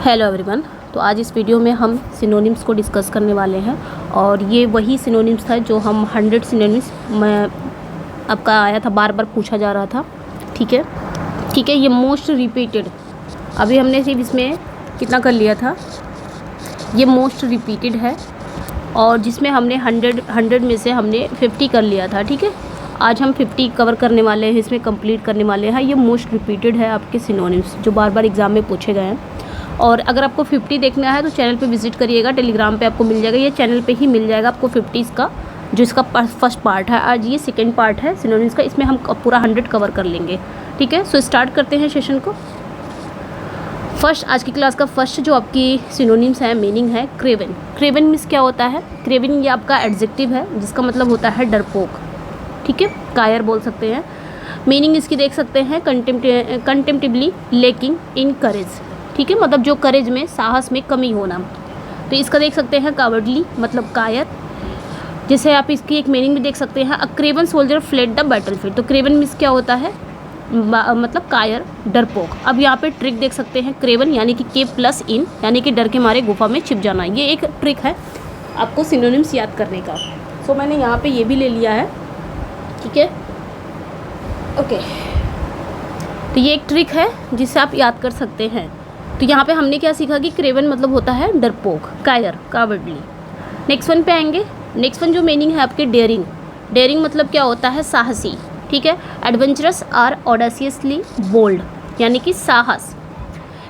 Hello everyone. तो आज इस वीडियो में हम सिनोनिम्स को डिस्कस करने वाले हैं और ये वही सिनोनिम्स था जो हम 100 सिनोनिम्स में आपका आया था, बार बार पूछा जा रहा था। ठीक है, ये मोस्ट रिपीटेड, अभी हमने सिर्फ इसमें कितना कर लिया था, ये मोस्ट रिपीटेड है और जिसमें हमने 100 में से हमने 50 कर लिया था। ठीक है, आज हम 50 कवर करने वाले हैं, इसमें कंप्लीट करने वाले हैं। ये मोस्ट रिपीटेड है आपके सिनोनिम्स जो बार बार एग्जाम में पूछे गए हैं। और अगर आपको 50 देखना है तो चैनल पे विजिट करिएगा, टेलीग्राम पे आपको मिल जाएगा, ये चैनल पे ही मिल जाएगा आपको 50 का, जो इसका फर्स्ट पार्ट है। आज ये सेकंड पार्ट है सिनोनिम्स का, इसमें हम पूरा 100 कवर कर लेंगे। ठीक है, सो स्टार्ट करते हैं सेशन को। फर्स्ट, आज की क्लास का फर्स्ट जो आपकी सिनोनिम्स है, मीनिंग है क्रेवन। क्रेवन मीन्स क्या होता है? क्रेवन ये आपका एडजेक्टिव है जिसका मतलब होता है डरपोक। ठीक है, कायर बोल सकते हैं। मीनिंग इसकी देख सकते हैं कंटेम्प्टिवली लैकिंग इन करेज। ठीक है, मतलब जो करेज में, साहस में कमी होना। तो इसका देख सकते हैं कावर्डली, मतलब कायर। जैसे आप इसकी एक मीनिंग भी देख सकते हैं, a craven soldier fled the battlefield. तो क्रेवन मीन्स क्या होता है? मतलब कायर, डरपोक। अब यहाँ पे ट्रिक देख सकते हैं, क्रेवन यानी कि के प्लस इन, यानी कि डर के मारे गुफा में छिप जाना। ये एक ट्रिक है आपको सिनोनिम्स याद करने का। सो मैंने यहाँ पे ये भी ले लिया है। ठीक है, ओके। तो ये एक ट्रिक है जिसे आप याद कर सकते हैं। तो यहाँ पे हमने क्या सीखा कि क्रेवन मतलब होता है डरपोक, कायर, कावर्डली। नेक्स्ट वन पे आएंगे। नेक्स्ट वन जो मीनिंग है आपके डेयरिंग। डेयरिंग मतलब क्या होता है? साहसी। ठीक है, एडवेंचरस आर ऑडेसियसली बोल्ड, यानी कि साहस।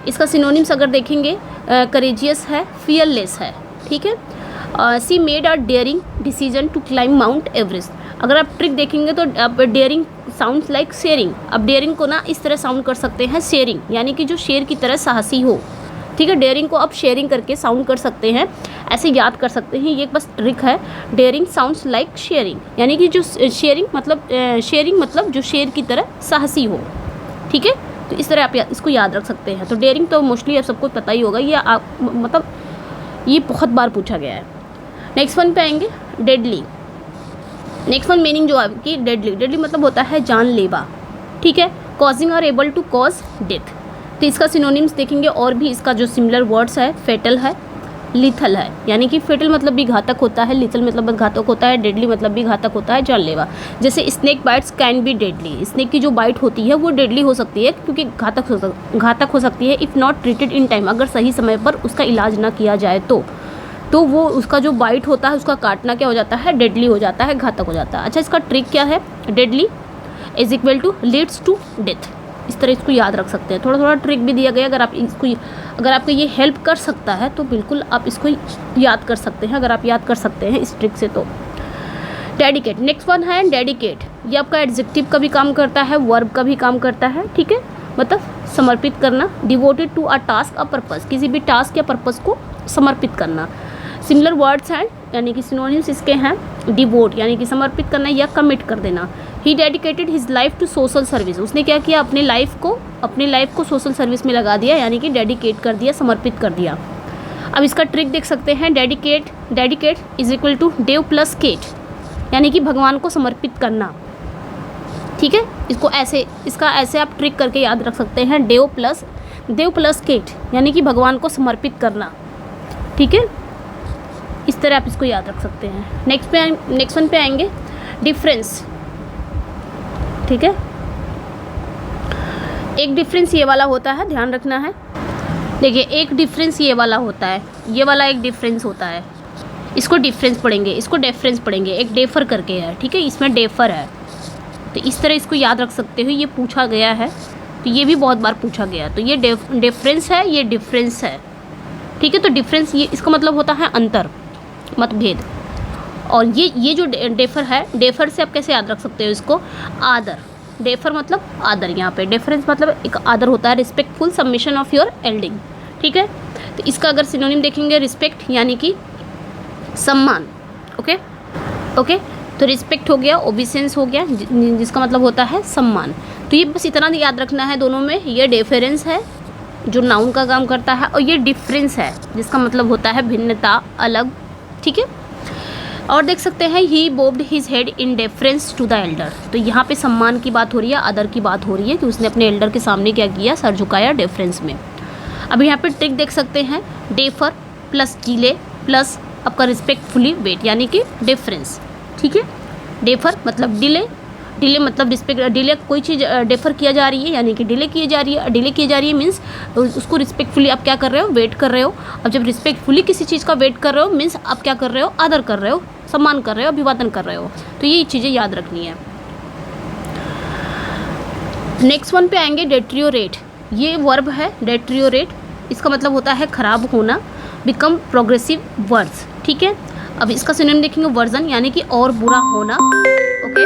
इसका सिनोनिम्स अगर देखेंगे, करेजियस है, फियरलेस है। ठीक है, she made a daring decision to climb Mount Everest. अगर आप ट्रिक देखेंगे तो आप डेयरिंग साउंड्स लाइक शेयरिंग। अब डेयरिंग को ना इस तरह साउंड कर सकते हैं शेयरिंग, यानी कि जो शेर की तरह साहसी हो। ठीक है, डेयरिंग को आप शेयरिंग करके साउंड कर सकते हैं, ऐसे याद कर सकते हैं। ये बस ट्रिक है। डेयरिंग साउंड्स लाइक शेयरिंग, यानी कि जो शेयरिंग मतलब जो शेर की तरह साहसी हो। ठीक है, तो इस तरह आप इसको याद रख सकते हैं। तो डेयरिंग तो मोस्टली आप सबको पता ही होगा, ये आप मतलब ये बहुत बार पूछा गया है। नेक्स्ट वन पे आएंगे, डेडली। नेक्स्ट वन मीनिंग जो आपकी डेडली मतलब होता है जानलेवा। ठीक है, कॉजिंग और एबल टू कॉज डेथ। तो इसका सिनोनिम्स देखेंगे और भी इसका जो सिमिलर वर्ड्स है, फेटल है, लिथल है, यानी कि फेटल मतलब भी घातक होता है, लिथल मतलब घातक होता है, डेडली मतलब भी घातक होता है, जानलेवा। जैसे snake bites can be deadly. Snake की जो बाइट होती है वो डेडली हो सकती है क्योंकि घातक हो सकती है if not treated in time. अगर सही समय पर उसका इलाज ना किया जाए तो वो उसका जो बाइट होता है, उसका काटना क्या हो जाता है? डेडली हो जाता है, घातक हो जाता है। अच्छा, इसका ट्रिक क्या है? Deadly is equal to leads to death. इस तरह इसको याद रख सकते हैं। थोड़ा थोड़ा ट्रिक भी दिया गया, अगर आपको ये हेल्प कर सकता है तो बिल्कुल आप इसको याद कर सकते हैं, अगर आप याद कर सकते हैं इस ट्रिक से तो। डेडिकेट। नेक्स्ट वन है डेडिकेट। ये आपका एडजेक्टिव का भी काम करता है, वर्ब का भी काम करता है। ठीक है, मतलब समर्पित करना। Devoted to a task, a purpose, किसी भी टास्क या पर्पस को समर्पित करना। सिमिलर वर्ड्स हैं, यानी कि सिनोनिम्स इसके हैं, डिवोट यानी कि समर्पित करना या कमिट कर देना। He dedicated his life to social service. उसने क्या किया? अपने लाइफ को सोशल सर्विस में लगा दिया, यानी कि डेडिकेट कर दिया, समर्पित कर दिया। अब इसका ट्रिक देख सकते हैं, डेडिकेट इज इक्वल टू देव प्लस केट, यानी कि भगवान को समर्पित करना। ठीक है, इसका ऐसे आप ट्रिक करके याद रख सकते हैं, देव प्लस केट, यानी कि भगवान को समर्पित करना। ठीक है, इस तरह आप इसको याद रख सकते हैं। नेक्स्ट वन पे आएंगे, डिफरेंस। ठीक है, एक डिफरेंस ये वाला होता है, ध्यान रखना है। देखिए, एक डिफरेंस ये वाला होता है, ये वाला एक डिफरेंस होता है। इसको डिफरेंस पढ़ेंगे, इसको डिफरेंस पढ़ेंगे। एक डेफर करके है, ठीक है, इसमें डेफर है। तो इस तरह इसको याद रख सकते हो, ये पूछा गया है, तो ये भी बहुत बार पूछा गया। तो ये डिफरेंस है, ये डिफरेंस है। ठीक है, तो डिफरेंस ये इसका मतलब होता है अंतर, मतभेद। और ये जो डेफर है, डेफर से आप कैसे याद रख सकते हो इसको? आदर। डेफर मतलब आदर, यहाँ पे डिफरेंस मतलब एक आदर होता है, रिस्पेक्टफुल सबमिशन ऑफ योर एल्डिंग। ठीक है, तो इसका अगर सिनोनिम देखेंगे, रिस्पेक्ट यानी कि सम्मान। ओके, तो रिस्पेक्ट हो गया, ओबिसेंस हो गया, जिसका मतलब होता है सम्मान। तो ये बस इतना याद रखना है दोनों में। ये डिफरेंस है जो नाउन का काम करता है, और ये डिफरेंस है जिसका मतलब होता है भिन्नता, अलग। ठीक है, और देख सकते हैं, he bobbed his head in deference to the elder. तो यहाँ पे सम्मान की बात हो रही है, अदर की बात हो रही है कि उसने अपने एल्डर के सामने क्या किया? सर झुकाया, डेफरेंस में। अब यहाँ पे ट्रिक देख सकते हैं, डेफर प्लस डिले प्लस आपका रिस्पेक्टफुली वेट, यानी कि डिफरेंस। ठीक है, डेफर मतलब डिले, डिले मतलब डिले, कोई चीज़ डेफर किया जा रही है यानी कि डिले की जा रही है। डिले की जा रही है मीन्स उसको रिस्पेक्टफुली आप क्या कर रहे हो, वेट कर रहे हो। अब जब रिस्पेक्टफुली किसी चीज़ का वेट कर रहे हो मीन्स आप क्या कर रहे हो, आदर कर रहे हो, सम्मान कर रहे हो, अभिवादन कर रहे हो। तो ये चीज़ें याद रखनी है। नेक्स्ट वन पे आएंगे डेट्रियोरेट। ये वर्ब है डेट्रियोरेट, इसका मतलब होता है खराब होना, बिकम प्रोग्रेसिव वर्ड्स। ठीक है, अब इसका सिनोनिम देखेंगे वर्जन, यानी कि और बुरा होना। ओके,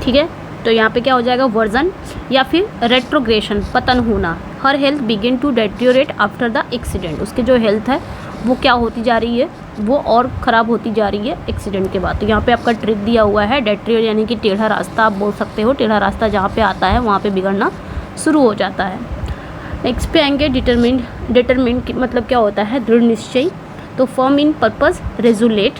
ठीक है, तो यहाँ पे क्या हो जाएगा, वर्जन या फिर रेट्रोग्रेशन, पतन होना। Her health begin to deteriorate after the accident, उसके जो हेल्थ है वो क्या होती जा रही है, वो और ख़राब होती जा रही है एक्सीडेंट के बाद। तो यहाँ पे आपका ट्रिक दिया हुआ है, डेट्रियोरेट यानी कि टेढ़ा रास्ता आप बोल सकते हो, टेढ़ा रास्ता जहाँ पे आता है वहाँ पे बिगड़ना शुरू हो जाता है। नेक्स्ट पे आएंगे डिटरमिन्ड। डिटरमिन्ड मतलब क्या होता है, दृढ़ निश्चय। तो firm in purpose, resolute,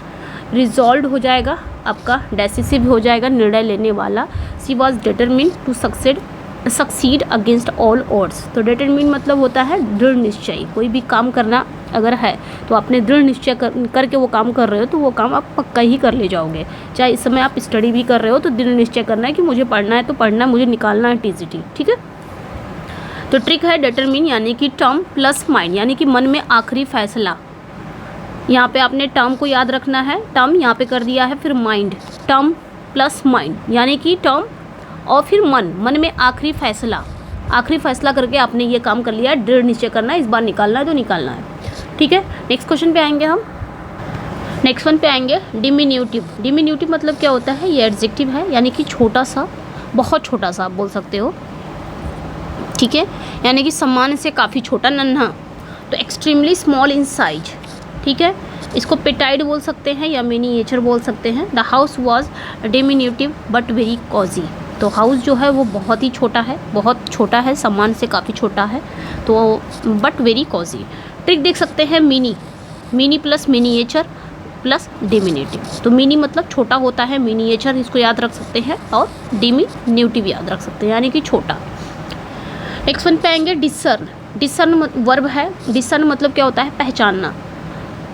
resolve हो जाएगा आपका, डेसिसिव हो जाएगा, निर्णय लेने वाला। She was determined to succeed against all odds. तो डिटरमिन्ड मतलब होता है दृढ़ निश्चय, कोई भी काम करना अगर है तो आपने दृढ़ निश्चय करके वो काम कर रहे हो तो वो काम आप पक्का ही कर ले जाओगे। चाहे इस समय आप स्टडी भी कर रहे हो तो दृढ़ निश्चय करना है कि मुझे पढ़ना है तो पढ़ना है, मुझे निकालना है टीजीटी। ठीक है, तो ट्रिक है डिटरमिन यानी कि टर्म प्लस माइंड, यानी कि मन में आखिरी फैसला। यहाँ पे आपने टर्म को याद रखना है, टर्म यहाँ पे कर दिया है, फिर माइंड, टर्म प्लस माइंड यानी कि टर्म और फिर मन में आखिरी फैसला करके आपने ये काम कर लिया, दृढ़ निश्चय करना है, इस बार निकालना है तो निकालना है। ठीक है, नेक्स्ट क्वेश्चन पे आएंगे हम। नेक्स्ट वन पे आएंगे डिमिन्यूटिव। डिमिन्यूटिव मतलब क्या होता है, ये एडजेक्टिव है यानी कि छोटा सा, बहुत छोटा सा आप बोल सकते हो। ठीक है, यानी कि सामान्य से काफ़ी छोटा, नन्हा। तो एक्सट्रीमली स्मॉल इन साइज। ठीक है, इसको पेटाइड बोल सकते हैं या मिनिएचर बोल सकते हैं। The house was diminutive but very cosy. तो हाउस जो है वो बहुत ही छोटा है, बहुत छोटा है, सामान्य से काफ़ी छोटा है, तो बट वेरी कॉजी। ट्रिक देख सकते हैं, मिनी प्लस मिनिएचर प्लस डिमिन्यूटिव। तो मिनी मतलब छोटा होता है, मिनिएचर इसको याद रख सकते हैं और डिमिन्यूटिव याद रख सकते हैं यानी कि छोटा। नेक्स्ट वन पे आएंगे डिसर्न। डिसर्न वर्ब है, डिसर्न मतलब क्या होता है, पहचानना।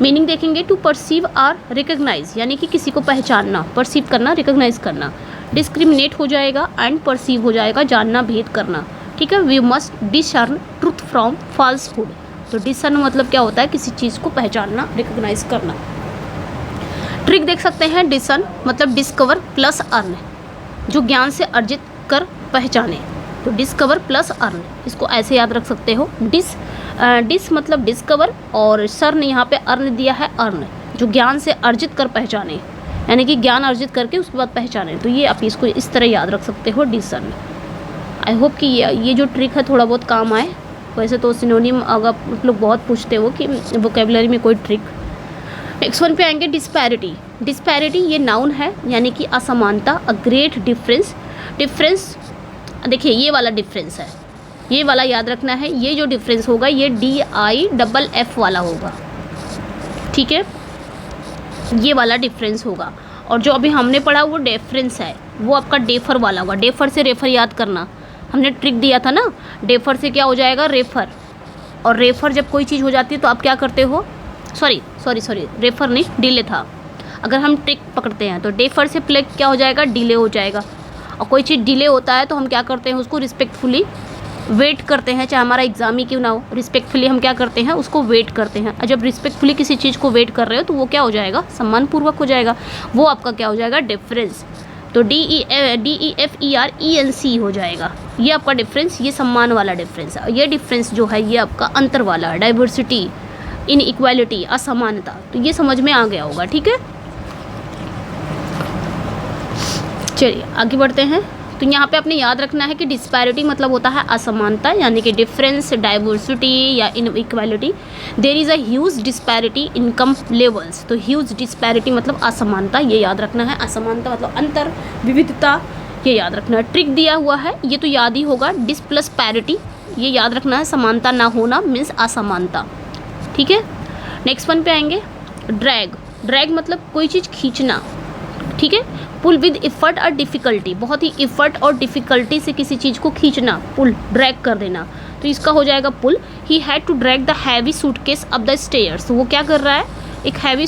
मीनिंग देखेंगे, टू परसीव आर रिकग्नाइज यानी कि किसी को पहचानना, परसीव करना, रिकग्नाइज करना। डिस्क्रिमिनेट हो जाएगा एंड परसीव हो जाएगा, जानना, भेद करना। ठीक है, we must discern truth from falsehood. तो डिसर्न मतलब क्या होता है, किसी चीज़ को पहचानना, रिकग्नाइज करना। ट्रिक देख सकते हैं, डिसर्न मतलब डिस्कवर प्लस अर्न, जो ज्ञान से अर्जित कर पहचाने। तो डिस्कवर प्लस अर्न, इसको ऐसे याद रख सकते हो। डिस मतलब डिस्कवर और सर्न यहाँ पे अर्न दिया है, अर्न जो ज्ञान से अर्जित कर पहचाने, यानी कि ज्ञान अर्जित करके उसके बाद पहचाने। तो ये आप इसको इस तरह याद रख सकते हो, डिसर्न। आई होप कि ये जो ट्रिक है थोड़ा बहुत काम आए। वैसे तो सिनोनिम अगर आप लोग बहुत पूछते हो कि वोकेबलरी में कोई ट्रिक। नेक्स्ट वन पे आएंगे डिस्पैरिटी। डिस्पैरिटी ये नाउन है यानी कि असमानता, अ ग्रेट डिफरेंस। डिफरेंस देखिए ये वाला डिफरेंस है, ये वाला याद रखना है। ये जो डिफरेंस होगा ये DIFF वाला होगा। ठीक है, ये वाला डिफरेंस होगा। और जो अभी हमने पढ़ा वो डिफरेंस है, वो आपका डेफर वाला होगा। डेफर से रेफर याद करना, हमने ट्रिक दिया था ना, डेफर से क्या हो जाएगा, रेफर। और रेफर जब कोई चीज़ हो जाती है तो आप क्या करते हो, सॉरी रेफर नहीं, डिले था। अगर हम ट्रिक पकड़ते हैं तो डेफर से प्ले क्या हो जाएगा, डिले हो जाएगा। और कोई चीज़ डिले होता है तो हम क्या करते हैं, उसको रिस्पेक्टफुली वेट करते हैं, चाहे हमारा एग्जाम ही क्यों ना हो, रिस्पेक्टफुली हम क्या करते हैं, उसको वेट करते हैं। और जब रिस्पेक्टफुली किसी चीज़ को वेट कर रहे हो तो वो क्या हो जाएगा, सम्मानपूर्वक हो जाएगा, वो आपका क्या हो जाएगा, डिफरेंस। तो DEFERENC हो जाएगा, ये आपका डिफरेंस, ये सम्मान वाला डिफरेंस है। ये डिफरेंस जो है ये आपका अंतर वाला, डाइवर्सिटी, इनइक्वालिटी, असमानता। तो ये समझ में आ गया होगा। ठीक है, चलिए आगे बढ़ते हैं। तो यहाँ पे आपने याद रखना है कि डिस्पैरिटी मतलब होता है असमानता, यानी कि डिफरेंस, डाइवर्सिटी या inequality. There is a huge disparity income levels. तो ह्यूज डिस्पैरिटी मतलब असमानता, ये याद रखना है। असमानता मतलब अंतर, विविधता, ये याद रखना है। ट्रिक दिया हुआ है, ये तो याद ही होगा, डिस प्लस पैरिटी, ये याद रखना है। समानता ना होना मीन्स असमानता। ठीक है, नेक्स्ट वन पे आएंगे ड्रैग। ड्रैग मतलब कोई चीज़ खींचना। ठीक है, पुल विद इफ़र्ट और डिफ़िकल्टी, बहुत ही इफ़र्ट और डिफ़िकल्टी से किसी चीज़ को खींचना, पुल, ड्रैग कर देना। तो इसका हो जाएगा pull. He had to drag the heavy suitcase up the stairs. वो क्या कर रहा है, एक हैवी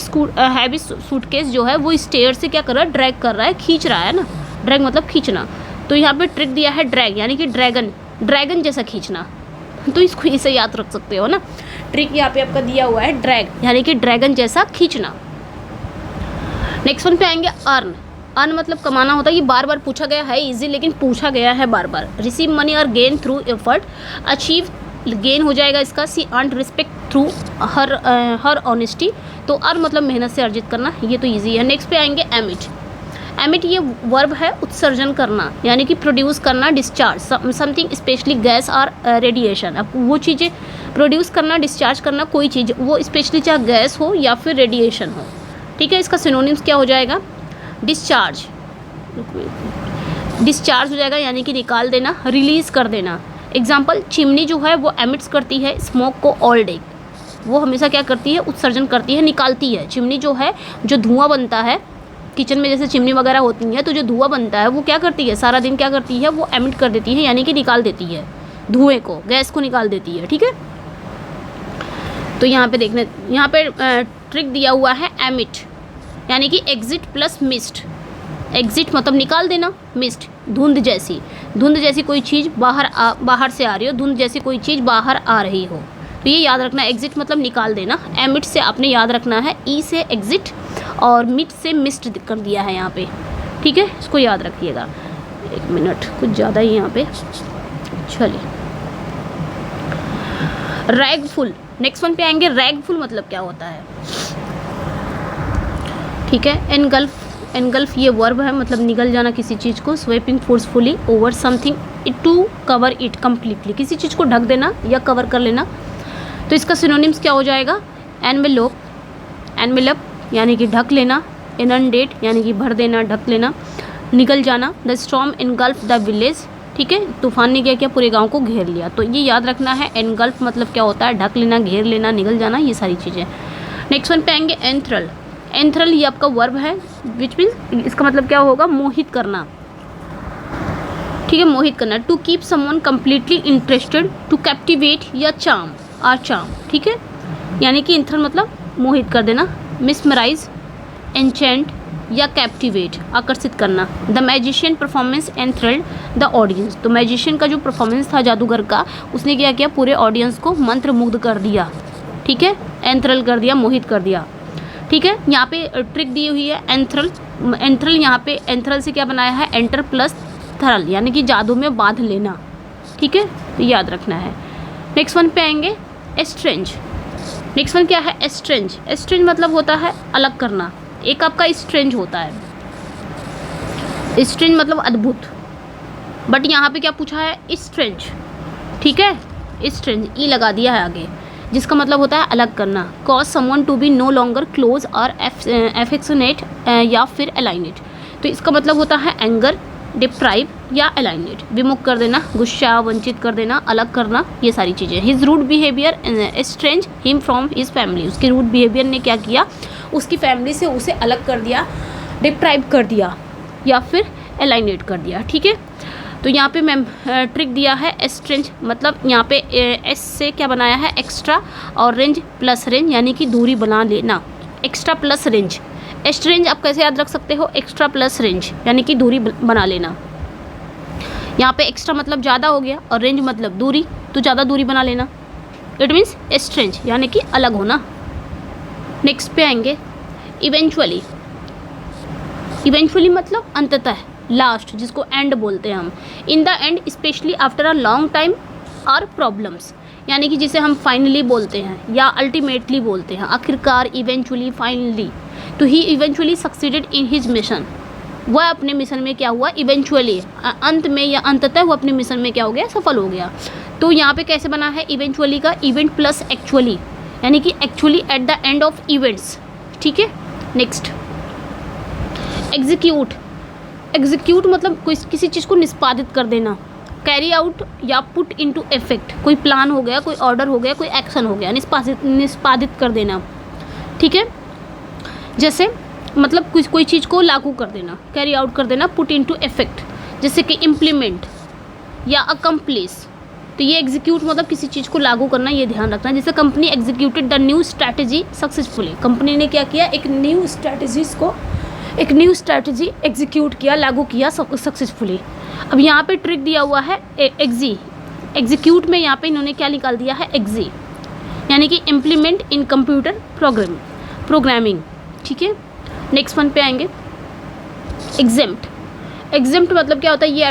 सूटकेस जो है वो स्टेयर से क्या कर रहा है, ड्रैग कर रहा है, खींच रहा है ना, ड्रैग मतलब खींचना। तो यहाँ पे ट्रिक दिया है ड्रैग यानी कि ड्रैगन जैसा खींचना, तो इसको इसे याद रख सकते हो ना। ट्रिक यहाँ पे आपका दिया हुआ है ड्रैग यानी कि ड्रैगन जैसा खींचना। नेक्स्ट वन पे आएंगे अर्न। अर्न मतलब कमाना होता है, ये बार बार पूछा गया है, इजी लेकिन पूछा गया है बार बार। रिसीव मनी और gain through effort, achieve gain हो जाएगा इसका, सी अर्न रिस्पेक्ट थ्रू हर ऑनेस्टी। तो अर्न मतलब मेहनत से अर्जित करना, ये तो ईजी है। नेक्स्ट पे आएंगे एमिट। एमिट ये वर्ब है उत्सर्जन करना यानी कि प्रोड्यूस करना, डिस्चार्ज समथिंग स्पेशली गैस और रेडिएशन। अब वो चीज़ें प्रोड्यूस करना, डिस्चार्ज करना, कोई चीज़ वो स्पेशली चाहे गैस हो या फिर रेडिएशन हो, ठीक है। इसका सिनोनिम्स क्या हो जाएगा, डिस्चार्ज हो जाएगा यानी कि निकाल देना, रिलीज कर देना। एग्जाम्पल, चिमनी जो है वो एमिट्स करती है स्मोक को ऑल डे, वो हमेशा क्या करती है, उत्सर्जन करती है, निकालती है। चिमनी जो है, जो धुआं बनता है किचन में, जैसे चिमनी वगैरह होती है, तो जो धुआं बनता है वो क्या करती है, सारा दिन क्या करती है, वो एमिट कर देती है यानी कि निकाल देती है धुएं को, गैस को निकाल देती है, ठीक है। तो यहाँ पे देखने, यहाँ पे ट्रिक दिया हुआ है एमिट यानी कि एग्जिट प्लस मिस्ट। एग्जिट मतलब निकाल देना, मिस्ट धुंध जैसी कोई चीज़ बाहर से आ रही हो, धुंध जैसी कोई चीज़ बाहर आ रही हो, तो ये याद रखना। एग्जिट मतलब निकाल देना, एमिट से आपने याद रखना है, ई से एग्जिट और मिट से मिस्ट कर दिया है यहाँ पे, ठीक है, इसको याद रखिएगा। एक मिनट, कुछ ज़्यादा ही यहाँ पे, चलिए। रैगफुल, नेक्स्ट वन पे आएंगे। रैगफुल मतलब क्या होता है, ठीक है। एनगल्फ ये वर्ब है, मतलब निगल जाना किसी चीज़ को। Sweeping forcefully over something to cover it completely, किसी चीज़ को ढक देना या कवर कर लेना। तो इसका सिनोनिम्स क्या हो जाएगा, एनवेलप यानी कि ढक लेना, इनंडेट यानी कि भर देना, ढक लेना, निगल जाना। The storm engulf the village, ठीक है, तूफान ने क्या किया, पूरे गांव को घेर लिया। तो ये याद रखना है, एनगल्फ मतलब क्या होता है, ढक लेना, घेर लेना, निगल जाना, ये सारी चीज़ें। नेक्स्ट वन पे आएंगे एंथ्रल। एंथ्रल ये आपका वर्ब है, विच मीन्स इसका मतलब क्या होगा, मोहित करना, ठीक है, मोहित करना। To keep someone completely interested, to captivate या चार्म, ठीक है, यानी कि एंथ्रल मतलब मोहित कर देना। मिसमराइज, एन्चेंट या कैप्टिवेट, आकर्षित करना। The magician performance enthralled the audience. तो मैजिशियन का जो परफॉर्मेंस था जादूगर का, उसने क्या किया, पूरे ऑडियंस को मंत्रमुग्ध कर दिया, ठीक है, एंथ्रल कर दिया, मोहित कर दिया, ठीक है। यहाँ पे ट्रिक दी हुई है एंथ्रल यहाँ पे एंथ्रल से क्या बनाया है, एंटर प्लस थरल यानी कि जादू में बांध लेना, ठीक है, तो याद रखना है। नेक्स्ट वन पे आएंगे एस्ट्रेंज। नेक्स्ट वन क्या है, एस्ट्रेंज। एस्ट्रेंज मतलब होता है अलग करना, एक आपका स्ट्रेंज होता है, स्ट्रेंज मतलब अद्भुत, बट यहाँ पे क्या पूछा है, स्ट्रेंज, ठीक है, स्ट्रेंज ई लगा दिया है आगे, जिसका मतलब होता है अलग करना। Cause someone to be no longer close और एफेक्शनेट या फिर अलाइनेट। तो इसका मतलब होता है एंगर, डिप्राइव या अलाइनेट, विमुख कर देना, गुस्सा, वंचित कर देना, अलग करना, ये सारी चीज़ें। His rude behaviour estrange him from his family. उसके रूड बिहेवियर ने क्या किया, उसकी फैमिली से उसे अलग कर दिया, डिप्राइव कर दिया या फिर अलाइनेट कर दिया, ठीक है। तो यहाँ पे मैम ट्रिक दिया है एस्ट्रेंज मतलब यहाँ पे एस से क्या बनाया है, एक्स्ट्रा, और रेंज प्लस रेंज यानी कि दूरी बना लेना, एक्स्ट्रा प्लस रेंज। एस्ट्रेंज आप कैसे याद रख सकते हो, एक्स्ट्रा प्लस रेंज यानी कि दूरी बना लेना। यहाँ पे एक्स्ट्रा मतलब ज़्यादा हो गया और रेंज मतलब दूरी, तो ज़्यादा दूरी बना लेना, इट मीन्स एस्ट्रेंज यानी कि अलग होना। नेक्स्ट पे आएंगे इवेंचुअली। इवेंचुअली मतलब अंततः, लास्ट, जिसको एंड बोलते हैं हम। In the end specially after a long time और प्रॉब्लम्स, यानी कि जिसे हम फाइनली बोलते हैं या अल्टीमेटली बोलते हैं, आखिरकार, इवेंचुअली, फाइनली। तो he eventually succeeded in his mission, वह अपने मिशन में क्या हुआ, इवेंचुअली, अंत में या अंततः वो अपने मिशन में क्या हो गया, सफल हो गया। तो यहाँ पे कैसे बना है इवेंचुअली का, इवेंट प्लस एक्चुअली यानी कि actually at the end of events, ठीक है। Next execute. एग्जीक्यूट मतलब कोई किसी चीज़ को निष्पादित कर देना, कैरी आउट या पुट इनटू इफेक्ट, कोई प्लान हो गया, कोई ऑर्डर हो गया, कोई एक्शन हो गया, निष्पादित कर देना, ठीक है। जैसे मतलब कोई चीज़ को लागू कर देना, कैरी आउट कर देना, पुट इनटू इफेक्ट, जैसे कि इम्प्लीमेंट या अकम्प्लिश, तो ये एग्जीक्यूट मतलब किसी चीज़ को लागू करना, ये ध्यान रखना। जैसे company executed the new strategy successfully, company ने क्या किया, एक न्यू स्ट्रैटेजी एग्जीक्यूट किया, लागू किया सक्सेसफुली। अब यहाँ पे ट्रिक दिया हुआ है एग्जीक्यूट में, यहाँ पे इन्होंने क्या निकाल दिया है, एग्जी, यानी कि इम्प्लीमेंट इन कंप्यूटर प्रोग्रामिंग। ठीक है, नेक्स्ट वन पे आएंगे, एग्जेम्प्ट मतलब क्या होता है, ये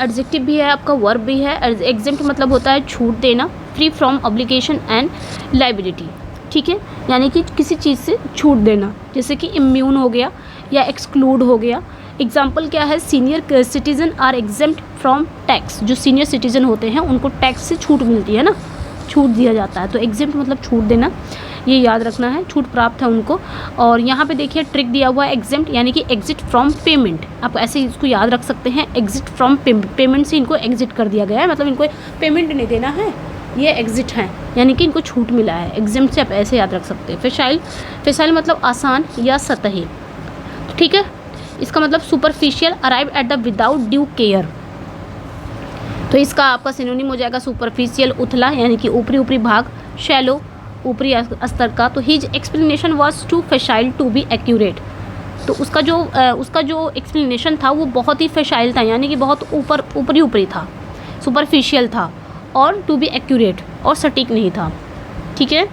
एडजेक्टिव भी है, आपका वर्ब भी है। एग्जेम्प्ट मतलब होता है छूट देना, free from obligation and liability. ठीक है, यानी कि किसी चीज़ से छूट देना, जैसे कि इम्यून हो गया या एक्सक्लूड हो गया। एग्जाम्पल क्या है, senior citizen are exempt from tax, जो सीनियर सिटीजन होते हैं उनको टैक्स से छूट मिलती है ना, छूट दिया जाता है। तो एग्जेम्प्ट मतलब छूट देना, ये याद रखना है, छूट प्राप्त है उनको। और यहाँ पे देखिए ट्रिक दिया हुआ है एग्जेम्प्ट, यानी कि एग्जिट फ्रॉम पेमेंट। आप ऐसे इसको याद रख सकते हैं, एग्जिट फ्रॉम पेमेंट से इनको एग्जिट कर दिया गया है, मतलब इनको पेमेंट नहीं देना है, ये एग्जिट है, यानी कि इनको छूट मिला है। एग्जेम्प्ट से आप ऐसे याद रख सकते हैं। फेसाइल मतलब आसान या सतही। ठीक है, इसका मतलब superficial, arrive at the without due care. तो इसका आपका सिनोनिम हो जाएगा सुपरफिशियल उथला, यानी कि ऊपरी भाग, शैलो ऊपरी स्तर का। तो his explanation was too facile to be accurate, तो उसका जो एक्सप्लेनेशन था वो बहुत ही फेसाइल था, यानी कि बहुत ऊपरी था, सुपरफिशियल था, और टू बी एक्यूरेट और सटीक नहीं था। ठीक है,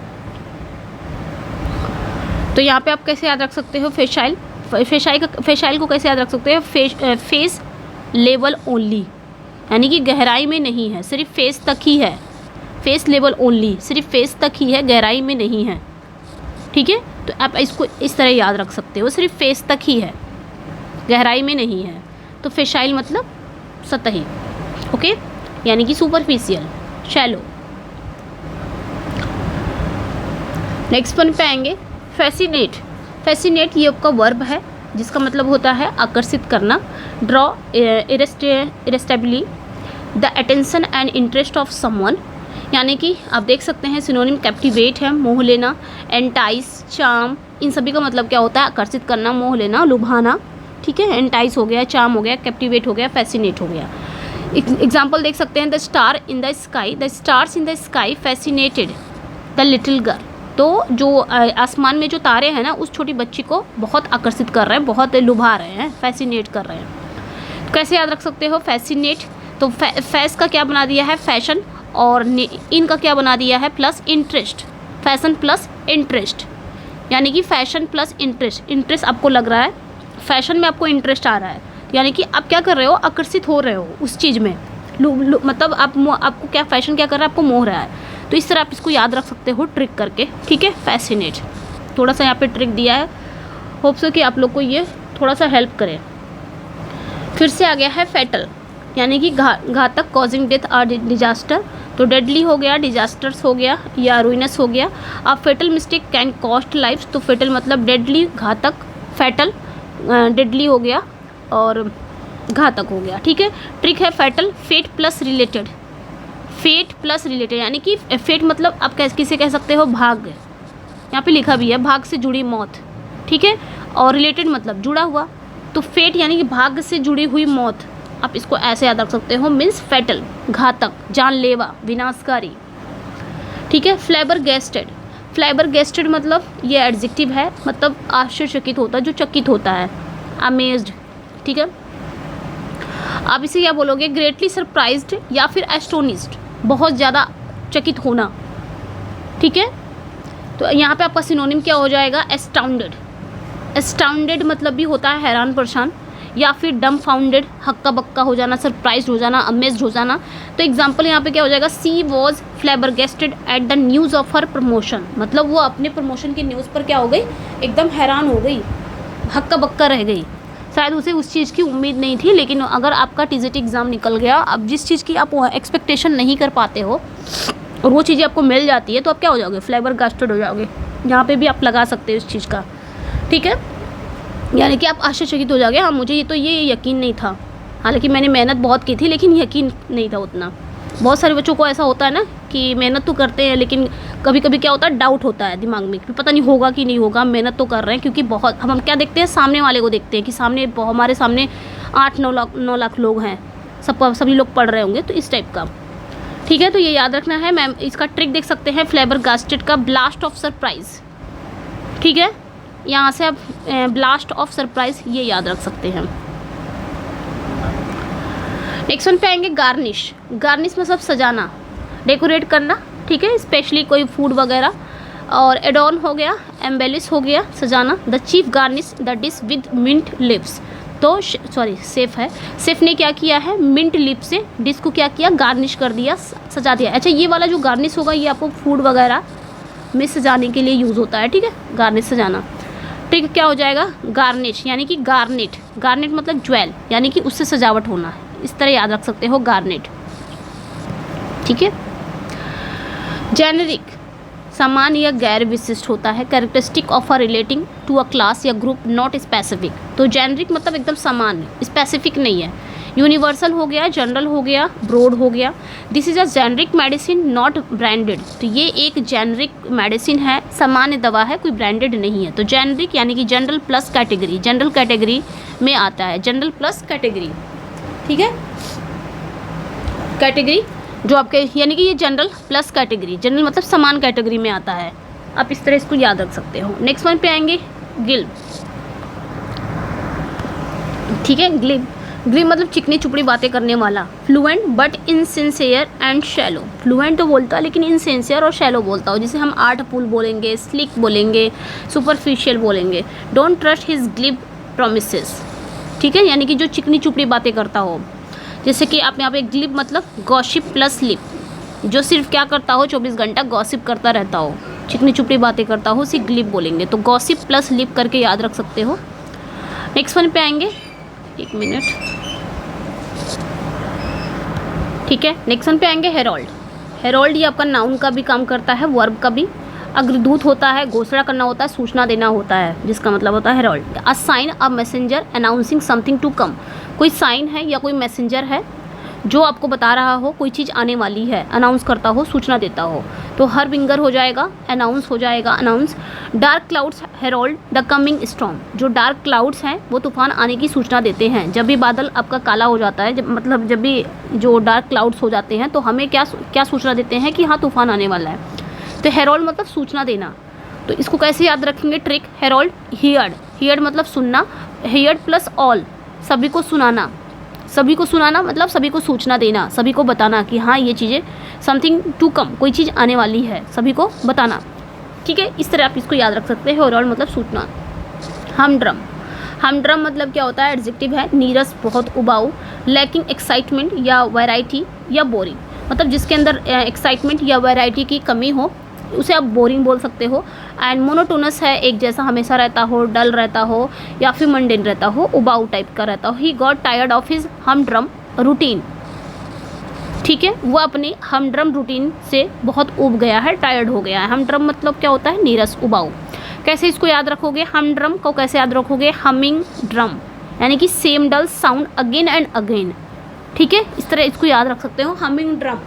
तो यहाँ पे आप कैसे याद रख सकते हो, फेसाइल को कैसे याद रख सकते हैं, फेस लेवल ओनली, यानी कि गहराई में नहीं है, सिर्फ फेस तक ही है। फेस लेवल ओनली, सिर्फ फेस तक ही है, गहराई में नहीं है। ठीक है, तो आप इसको इस तरह याद रख सकते हो, सिर्फ फेस तक ही है, गहराई में नहीं है। तो फेसाइल मतलब सतही, ओके, यानी कि सुपरफिशियल, शैलो। नेक्स्ट वन पे आएंगे, फैसिनेट ये आपका वर्ब है, जिसका मतलब होता है आकर्षित करना। Draw irresistibly the attention and interest of someone, यानी कि आप देख सकते हैं सिनोनिम कैप्टिवेट है, मोह लेना, एंटाइस, चार्म, इन सभी का मतलब क्या होता है, आकर्षित करना, मोह लेना, लुभाना। ठीक है, एंटाइस हो गया, चार्म हो गया, कैप्टिवेट हो गया, फैसिनेट हो गया। एग्जाम्पल देख सकते हैं, the stars in the sky fascinated the little girl, तो जो आसमान में जो तारे हैं ना, उस छोटी बच्ची को बहुत आकर्षित कर रहे हैं, बहुत लुभा रहे हैं, फैसिनेट कर रहे हैं। कैसे याद रख सकते हो, फैसिनेट, तो फैस का क्या बना दिया है, फैशन, और इनका क्या बना दिया है, plus interest, fashion plus interest, यानी कि फैशन प्लस इंटरेस्ट आपको लग रहा है, फैशन में आपको इंटरेस्ट आ रहा है, यानी कि आप क्या कर रहे हो, आकर्षित हो रहे हो उस चीज़ में, मतलब आपको क्या फैशन क्या कर रहा है, आपको मोह रहा है। तो इस तरह आप इसको याद रख सकते हो ट्रिक करके। ठीक है, फैसिनेट, थोड़ा सा यहाँ पे ट्रिक दिया है, होप सो कि आप लोग को ये थोड़ा सा हेल्प करे। फिर से आ गया है फैटल, यानी कि घातक, कॉजिंग डेथ और डिजास्टर। तो डेडली हो गया, डिजास्टर्स हो गया, या रुइनस हो गया। अब fatal mistake can cost life, तो फेटल मतलब डेडली, घातक, फैटल डेडली हो गया और घातक हो गया। ठीक है, ट्रिक है फैटल, फेट प्लस रिलेटेड, यानी कि फेट मतलब आप किसे कह सकते हो, भाग्य, यहाँ पे लिखा भी है, भाग से जुड़ी मौत। ठीक है, और रिलेटेड मतलब जुड़ा हुआ, तो फेट यानी कि भाग्य से जुड़ी हुई मौत, आप इसको ऐसे याद रख सकते हो, मीन्स फैटल, घातक, जानलेवा, विनाशकारी। ठीक है, फ्लैबरगेस्टेड मतलब ये एडजेक्टिव है, मतलब आश्चर्यचकित होता, जो चकित होता है, अमेज्ड। ठीक है, आप इसे क्या बोलोगे, ग्रेटली सरप्राइज्ड या फिर एस्टोनिश्ड, बहुत ज़्यादा चकित होना। ठीक है, तो यहाँ पे आपका सिनोनिम क्या हो जाएगा, एस्टाउंडेड मतलब भी होता है हैरान परेशान, या फिर डमफाउंडेड, हक्का बक्का हो जाना, सरप्राइज्ड हो जाना, अमेज्ड हो जाना। तो एग्जांपल यहाँ पे क्या हो जाएगा, she was flabbergasted at the news of her promotion, मतलब वो अपने प्रमोशन की न्यूज़ पर क्या हो गई, एकदम हैरान हो गई, हक्का बक्का रह गई। शायद उसे उस चीज़ की उम्मीद नहीं थी, लेकिन अगर आपका टीजीटी एग्ज़ाम निकल गया, अब जिस चीज़ की आप एक्सपेक्टेशन नहीं कर पाते हो और वो चीज़ें आपको मिल जाती है, तो आप क्या हो जाओगे, फ्लैबरगेस्टेड हो जाओगे। यहाँ पे भी आप लगा सकते हो इस चीज़ का। ठीक है, यानी कि आप आश्चर्यचकित हो जाओगे, हाँ मुझे ये यकीन नहीं था, हालांकि मैंने मेहनत बहुत की थी, लेकिन यकीन नहीं था उतना। बहुत सारे बच्चों को ऐसा होता है ना कि मेहनत तो करते हैं, लेकिन कभी कभी क्या होता है, डाउट होता है दिमाग में कि पता नहीं होगा कि नहीं होगा, मेहनत तो कर रहे हैं, क्योंकि बहुत हम क्या देखते हैं, सामने वाले को देखते हैं कि हमारे सामने 8-9 लाख लोग हैं, सभी लोग पढ़ रहे होंगे, तो इस टाइप का। ठीक है, तो ये याद रखना है। मैम इसका ट्रिक देख सकते हैं, फ्लैबरगास्टेड का ब्लास्ट ऑफ सरप्राइज। ठीक है, यहाँ से आप ब्लास्ट ऑफ सरप्राइज ये याद रख सकते हैं। नेक्स्ट वन पे आएंगे गार्निश। गार्निश मतलब सजाना, डेकोरेट करना। ठीक है, स्पेशली कोई फूड वगैरह। और एडॉर्न हो गया, एम्बेलिश हो गया, सजाना। The chef garnish the dish with mint lips. तो सॉरी सेफ है, सेफ ने क्या किया है, मिंट लिप से डिश को क्या किया, गार्निश कर दिया, सजा दिया। अच्छा, ये वाला जो गार्निश होगा ये आपको फूड वगैरह में सजाने के लिए यूज़ होता है। ठीक है, गार्निश सजाना। ठीक, क्या हो जाएगा, गार्निश यानी कि गार्नेट। गार्नेट मतलब ज्वेल, यानी कि उससे सजावट होना है। इस तरह याद रख सकते हो, गार्नेट। ठीक है। जेनेरिक समान या गैर विशिष्ट होता है, characteristic of a relating to a class या ग्रुप, नॉट स्पेसिफिक। तो जेनेरिक मतलब एकदम समान, स्पेसिफिक नहीं है। यूनिवर्सल हो गया, जनरल हो गया, ब्रॉड हो गया। This is a generic medicine not branded. तो ये एक जेनरिक मेडिसिन है, सामान्य दवा है, कोई ब्रांडेड नहीं है। तो जेनरिक यानी कि general plus category, general category में आता है, जनरल प्लस कैटेगरी। ठीक है, कैटेगरी जो आपके यानी कि ये जनरल प्लस कैटेगरी, जनरल मतलब समान कैटेगरी में आता है। आप इस तरह इसको याद रख सकते हो। नेक्स्ट वन पे आएंगे गिल्ब। ठीक है, ग्लिब, ग्लिब मतलब चिकनी चुपड़ी बातें करने वाला। Fluent but insincere and shallow. Fluent तो बोलता है लेकिन इनसिंसियर और शैलो बोलता हो, जिसे हम आर्टफुल बोलेंगे, स्लिक बोलेंगे, सुपरफिशियल बोलेंगे। Don't trust his glib promises. ठीक है, यानी कि जो चिकनी चुपड़ी बातें करता हो। जैसे कि आप यहाँ पे ग्लिब मतलब गॉसिप प्लस लिप, जो सिर्फ क्या करता हो, 24 घंटा गॉसिप करता रहता हो, चिकनी चुपड़ी बातें करता हो, उसे ग्लिब बोलेंगे। तो गॉसिप प्लस लिप करके याद रख सकते हो। नेक्स्ट वन पे आएंगे, एक मिनट। ठीक है, नेक्स्ट वन पे आएंगे हेरोल्ड। हेरोल्ड ये आपका नाउन का भी काम करता है, वर्ब का भी। अग्रदूत होता है, घोषणा करना होता है, सूचना देना होता है, जिसका मतलब होता है herald. A sign a messenger announcing something to come. कोई साइन है या कोई मैसेंजर है जो आपको बता रहा हो कोई चीज़ आने वाली है, अनाउंस करता हो, सूचना देता हो। तो हर विंगर हो जाएगा, अनाउंस हो जाएगा, announce. Dark clouds Harold the coming storm. जो डार्क क्लाउड्स हैं वो तूफान आने की सूचना देते हैं। जब भी बादल आपका काला हो जाता है, जब भी जो डार्क क्लाउड्स हो जाते हैं, तो हमें क्या सूचना देते हैं कि हाँ तूफान आने वाला है। तो हेरोल्ड मतलब सूचना देना। तो इसको कैसे याद रखेंगे, ट्रिक। हेरोल्ड हियर्ड, हियर्ड मतलब सुनना, हियर्ड प्लस ऑल, सभी को सुनाना। सभी को सुनाना मतलब सभी को सूचना देना, सभी को बताना कि हाँ ये चीज़ें समथिंग टू कम, कोई चीज़ आने वाली है, सभी को बताना। ठीक है, इस तरह आप इसको याद रख सकते हैं। हेरोल्ड मतलब सूचना। हमड्रम, हमड्रम मतलब क्या होता है, एडजेक्टिव है, नीरस बहुत उबाऊ, लैकिंग एक्साइटमेंट या वैरायटी या बोरिंग। मतलब जिसके अंदर एक्साइटमेंट या वैरायटी की कमी हो उसे आप बोरिंग बोल सकते हो। एंड मोनोटोनस है, एक जैसा हमेशा रहता हो, डल रहता हो या फिर मंडेन रहता हो, उबाऊ टाइप का रहता हो। He got tired of his हमड्रम routine. ठीक है, वो अपने हमड्रम रूटीन से बहुत ऊब गया है, टायर्ड हो गया है। हमड्रम मतलब क्या होता है, नीरस उबाऊ। कैसे इसको याद रखोगे, हमड्रम को कैसे याद रखोगे, हमिंग ड्रम, यानी कि same dull sound again and again. ठीक है, इस तरह इसको याद रख सकते हो, humming drum,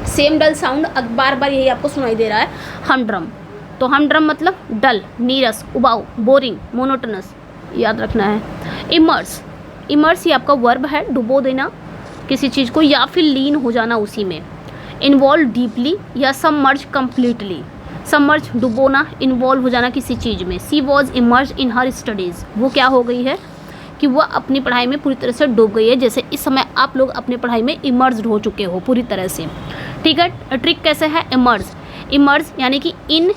same dull sound, बार बार यही आपको सुनाई दे रहा है, हमड्रम। तो हमड्रम मतलब डल, नीरस, उबाऊ, बोरिंग, मोनोटोनस, याद रखना है। इमर्स, इमर्स ये आपका वर्ब है, डुबो देना किसी चीज़ को या फिर लीन हो जाना उसी में। इन्वॉल्व डीपली या सबमर्ज कम्प्लीटली। सबमर्ज डुबोना, इन्वॉल्व हो जाना किसी चीज़ में। She was immerse in her studies, वो क्या हो गई है कि वह अपनी पढ़ाई में पूरी तरह से डूब गई है, जैसे इस समय आप लोग अपनी पढ़ाई में इमर्ज्ड हो चुके हो पूरी तरह से। ठीक है, ट्रिक कैसे है, इमर्ज, इमर्ज यानी कि in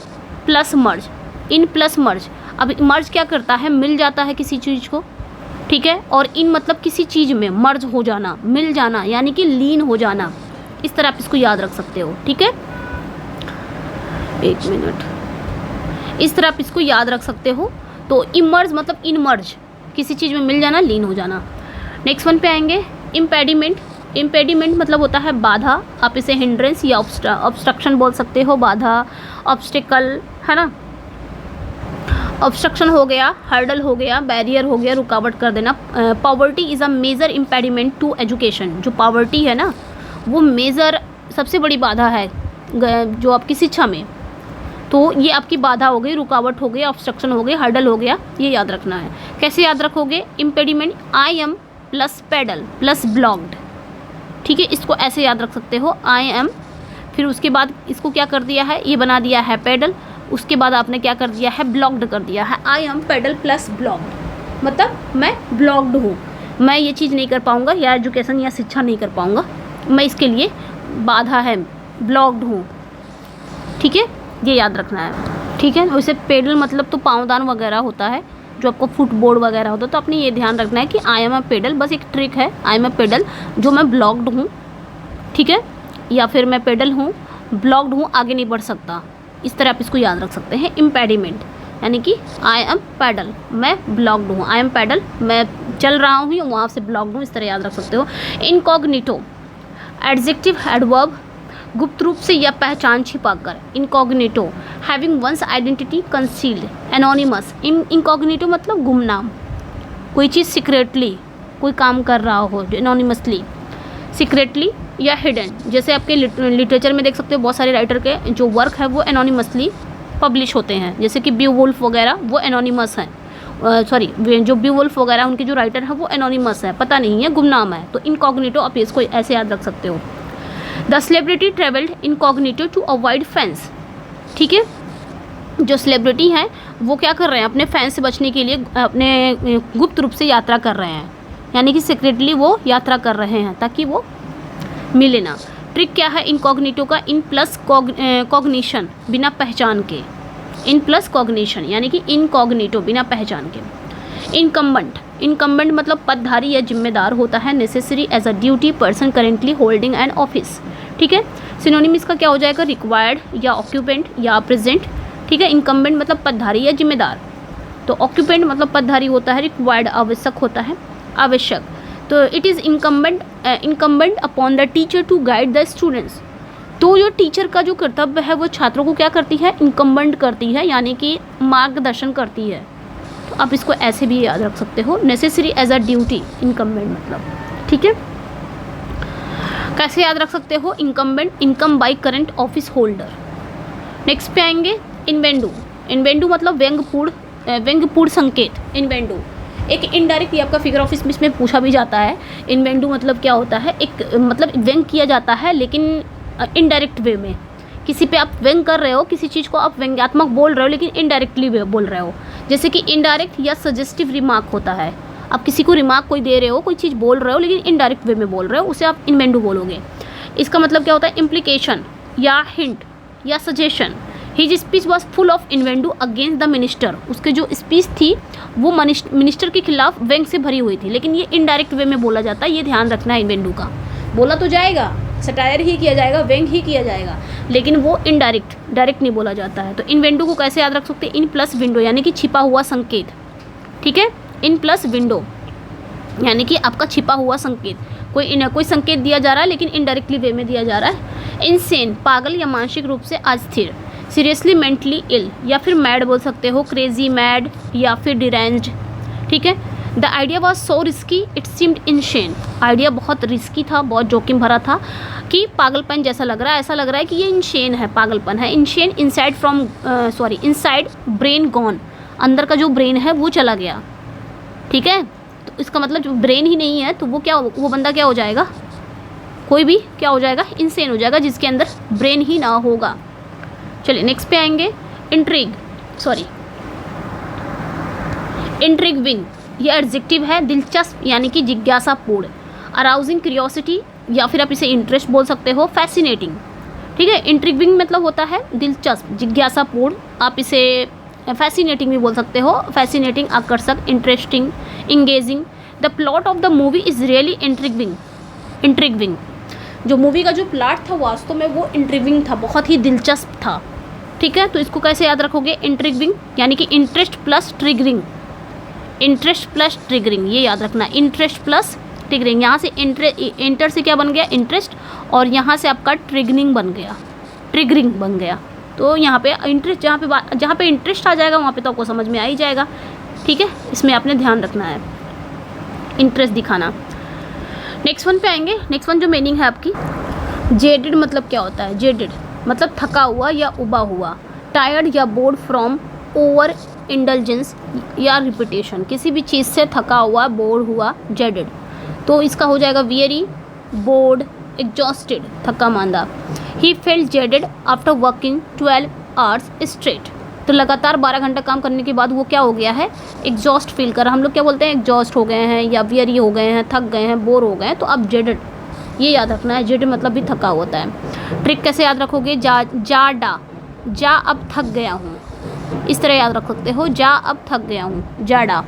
plus merge, in plus मर्ज। अब मर्ज क्या करता है, मिल जाता है किसी चीज़ को। ठीक है, और इन मतलब किसी चीज़ में मर्ज हो जाना, मिल जाना, यानी कि लीन हो जाना। इस तरह आप इसको याद रख सकते हो। ठीक है, एक मिनट, इस तरह आप इसको याद रख सकते हो। तो इमर्ज मतलब इन मर्ज, किसी चीज़ में मिल जाना, लीन हो जाना। नेक्स्ट वन पे आएंगे इम्पेडिमेंट। इम्पेडिमेंट मतलब होता है बाधा, आप इसे हिंड्रेंस या ऑब्स्ट्रक्शन बोल सकते हो। बाधा, ऑब्स्टिकल, है ना, ऑब्स्ट्रक्शन हो गया, हर्डल हो गया, बैरियर हो गया, रुकावट कर देना। Poverty is a major impediment to education. जो पॉवर्टी है ना, वो मेजर सबसे बड़ी बाधा है जो आपकी शिक्षा में। तो ये आपकी बाधा हो गई, रुकावट हो गई, ऑब्स्ट्रक्शन हो गई, हर्डल हो गया, ये याद रखना है। कैसे याद रखोगे, impediment I am plus pedal plus blocked. ठीक है, इसको ऐसे याद रख सकते हो, आई एम, फिर उसके बाद इसको क्या कर दिया है, ये बना दिया है पेडल, उसके बाद आपने क्या कर दिया है, ब्लॉक्ड कर दिया है, I am pedal plus blocked, मतलब मैं ब्लॉक्ड हूँ, मैं ये चीज़ नहीं कर पाऊँगा या एजुकेशन या शिक्षा नहीं कर पाऊँगा, मैं इसके लिए बाधा है, ब्लॉक्ड हूँ। ठीक है, ये याद रखना है। ठीक है, वैसे पेडल मतलब तो पाँवदान वगैरह होता है, जो आपको फुटबोर्ड वगैरह होता है, तो आपने ये ध्यान रखना है कि आई एम अ पेडल, बस एक ट्रिक है, आई एम अ पेडल जो मैं ब्लॉक्ड हूँ। ठीक है, या फिर मैं पेडल हूँ, ब्लॉक्ड हूँ, आगे नहीं बढ़ सकता, इस तरह आप इसको याद रख सकते हैं। इम्पेडिमेंट यानी कि आई एम पैडल, मैं ब्लॉक्ड हूँ, आई एम पैडल मैं चल रहा हूँ, वहाँ से ब्लॉक्ड हूँ, इस तरह याद रख सकते हो। इनकॉग्निटो एडजेक्टिव एडवर्ब, गुप्त रूप से या पहचान छिपाकर, incognito having one's identity concealed, anonymous, incognito मतलब गुमनाम, कोई चीज़ सीक्रेटली कोई काम कर रहा हो, एनोनिमसली, सीक्रेटली या हिडन, जैसे आपके लिटरेचर में देख सकते हो बहुत सारे राइटर के जो वर्क है वो एनोनिमसली पब्लिश होते हैं, जैसे कि बीवुल्फ वगैरह वो एनोनिमस हैं, सॉरी जो बीवुल्फ वगैरह उनके जो राइटर है वो एनोनिमस है, पता नहीं है, गुमनाम है, तो इनकॉग्निटो आप इसको ऐसे याद रख सकते हो। The celebrity travelled incognito to avoid fans. ठीक है, जो सेलिब्रिटी हैं वो क्या कर रहे हैं, अपने फैंस से बचने के लिए अपने गुप्त रूप से यात्रा कर रहे हैं, यानी कि सीक्रेटली वो यात्रा कर रहे हैं ताकि वो मिले ना। ट्रिक क्या है इनकॉग्निटो का, इन प्लस कॉग्निशन, बिना पहचान के, इन प्लस कॉग्निशन यानी कि इनकॉग्निटो बिना पहचान के। इनकम्बेंट, इनकम्बेंट मतलब पदधारी या जिम्मेदार होता है, necessary as a duty person currently holding an office. ठीक है, सिनोनिम इसका क्या हो जाएगा, रिक्वायर्ड या ऑक्यूपेंट या प्रेजेंट। ठीक है, इनकम्बेंट मतलब पदधारी या जिम्मेदार, तो ऑक्यूपेंट मतलब पदधारी होता है, रिक्वायर्ड आवश्यक होता है, आवश्यक, तो it is incumbent upon the teacher to guide the students. तो जो टीचर का जो कर्तव्य है वो छात्रों को क्या करती है, इनकम्बेंट करती है, यानी कि मार्गदर्शन करती है, तो आप इसको ऐसे भी याद रख सकते हो, necessary as a duty, incumbent मतलब। ठीक है, कैसे याद रख सकते हो, incumbent, income by current office holder. Next पे आएंगे इनवेंडू। इनवेंडू मतलब व्यंग्यपूर्ण संकेत, इनवेंडू एक इनडायरेक्ट, ये आपका फिगर ऑफ स्पीच में पूछा भी जाता है, इनवेंडू मतलब क्या होता है, एक मतलब व्यंग किया जाता है लेकिन इनडायरेक्ट वे में, किसी पे आप व्यंग कर रहे हो, किसी चीज़ को आप व्यंग्यात्मक बोल रहे हो लेकिन इनडायरेक्टली बोल रहे हो, जैसे कि इनडायरेक्ट या सजेस्टिव रिमार्क होता है, आप किसी को रिमार्क कोई दे रहे हो, कोई चीज़ बोल रहे हो लेकिन इनडायरेक्ट वे में बोल रहे हो, उसे आप इनवेंडू बोलोगे। इसका मतलब क्या होता है, इम्प्लीकेशन या हिंट या suggestion. His speech was full of innuendo against the minister, उसके जो स्पीच थी वो मिनिस्टर के खिलाफ व्यंग से भरी हुई थी, लेकिन ये इनडायरेक्ट वे में बोला जाता है, ये ध्यान रखना है। इन्वेंडू का बोला तो जाएगा, सटायर ही किया जाएगा, व्यंग ही किया जाएगा, लेकिन वो इनडायरेक्ट, डायरेक्ट नहीं बोला जाता है। तो इन्वेंडू को कैसे याद रख सकते हैं, इन प्लस विंडो यानी कि छिपा हुआ संकेत। ठीक है, इन प्लस विंडो यानी कि आपका छिपा हुआ संकेत, कोई संकेत दिया जा रहा है लेकिन इनडायरेक्टली वे में दिया जा रहा है। इनसेन पागल या मानसिक रूप से अस्थिर, सीरियसली मेंटली इल या फिर मैड बोल सकते हो, क्रेजी मैड या फिर डिरेंज्ड। ठीक है, the idea was so risky it seemed insane, idea बहुत रिस्की था, बहुत जोखिम भरा था कि पागलपन जैसा लग रहा है, ऐसा लग रहा है कि ये इनशेन है, पागलपन है। इनशेन इनसाइड ब्रेन गॉन, अंदर का जो ब्रेन है वो चला गया। ठीक है, तो इसका मतलब जो ब्रेन ही नहीं है तो वो बंदा क्या हो जाएगा, कोई भी क्या हो जाएगा, इनसेन हो जाएगा, जिसके अंदर ब्रेन ही ना होगा। चलिए नेक्स्ट पे आएंगे, इंट्रिगिंग, ये एडजेक्टिव है, दिलचस्प यानी कि जिज्ञासापूर्ण, अराउजिंग क्यूरियोसिटी या फिर आप इसे इंटरेस्ट बोल सकते हो, फैसिनेटिंग। ठीक है, इंट्रिगिंग मतलब होता है दिलचस्प, जिज्ञासापूर्ण, आप इसे फैसिनेटिंग भी बोल सकते हो, फैसिनेटिंग, आकर्षक, interesting, engaging. The plot of the movie is really intriguing, जो मूवी का जो प्लॉट था वास्तव में वो इंट्रिगिंग था, बहुत ही दिलचस्प था। ठीक है, तो इसको कैसे याद रखोगे, इंट्रिगिंग यानी कि interest plus triggering, interest plus triggering, ये याद रखना, इंटरेस्ट प्लस ट्रिगरिंग। यहाँ से इंटर से क्या बन गया, इंटरेस्ट, और यहाँ से आपका ट्रिगरिंग बन गया। तो यहाँ पे इंटरेस्ट, जहाँ पे इंटरेस्ट आ जाएगा वहाँ पे तो आपको समझ में आ ही जाएगा। ठीक है, इसमें आपने ध्यान रखना है, इंटरेस्ट दिखाना। नेक्स्ट वन पे आएंगे, नेक्स्ट वन जो मीनिंग है आपकी, जेडेड मतलब क्या होता है, जेडेड मतलब थका हुआ या उबा हुआ, टायर्ड या बोर्ड फ्रॉम ओवर इंडल्जेंस या रिपीटेशन, किसी भी चीज़ से थका हुआ, बोर हुआ, जेडेड। तो इसका हो जाएगा वियरी, बोर्ड, एग्जॉस्टेड, थका मांदा। He felt jaded after working 12 hours straight, तो लगातार 12 घंटा काम करने के बाद वो क्या हो गया है, एग्जॉस्ट फील कर रहा। हम लोग क्या बोलते हैं, एग्जॉस्ट हो गए हैं या वियरी हो गए हैं, थक गए हैं, बोर हो गए हैं, तो अब जेडेड ये याद रखना है, जेडेड मतलब भी थका होता है। ट्रिक कैसे याद रखोगे, जा अब थक गया हूँ, इस तरह याद रख सकते हो, जा अब थक गया हूँ, जाडा।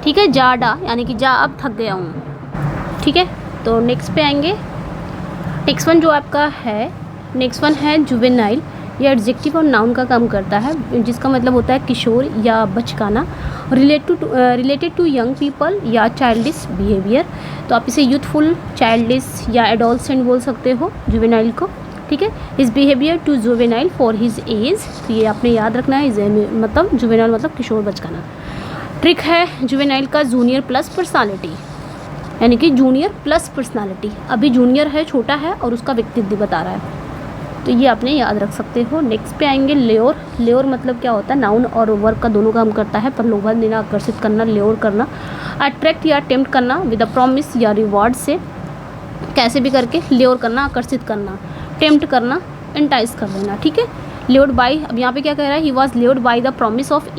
ठीक है, जाडा यानी कि जा अब थक गया हूँ। ठीक है, तो नेक्स्ट पे आएंगे। नेक्स्ट वन जो आपका है, नेक्स्ट वन है जुवेनाइल। ये एडजेक्टिव और नाउन का काम करता है, जिसका मतलब होता है किशोर या बचकाना। रिलेटेड टू यंग पीपल या चाइल्डिश बिहेवियर, तो आप इसे यूथफुल, चाइल्डिश या एडोलसेंट बोल सकते हो जुवेनाइल को। ठीक है, his behaviour too juvenile for his age, तो ये आपने याद रखना है, मतलब जुवेनाइल मतलब किशोर बचकाना। ट्रिक है जुवेनाइल का जूनियर प्लस पर्सनालिटी, यानी कि जूनियर प्लस पर्सनालिटी, अभी जूनियर है, छोटा है और उसका व्यक्तित्व बता रहा है, तो ये आपने याद रख सकते हो। नेक्स्ट पे आएंगे लेओर। लेओर मतलब क्या होता है, नाउन और वर्ब का दोनों काम करता है, प्रलोभन देना, आकर्षित करना, लेओर करना, अट्रैक्ट या टेम्प्ट करना विद अ प्रॉमिस या रिवॉर्ड से, कैसे भी करके लेओर करना, आकर्षित करना, टेम्प्ट करना, एंटाइज कर देना। ठीक है, लेओर्ड बाई, अब यहाँ पे क्या कह रहा है, he was lured by the promise of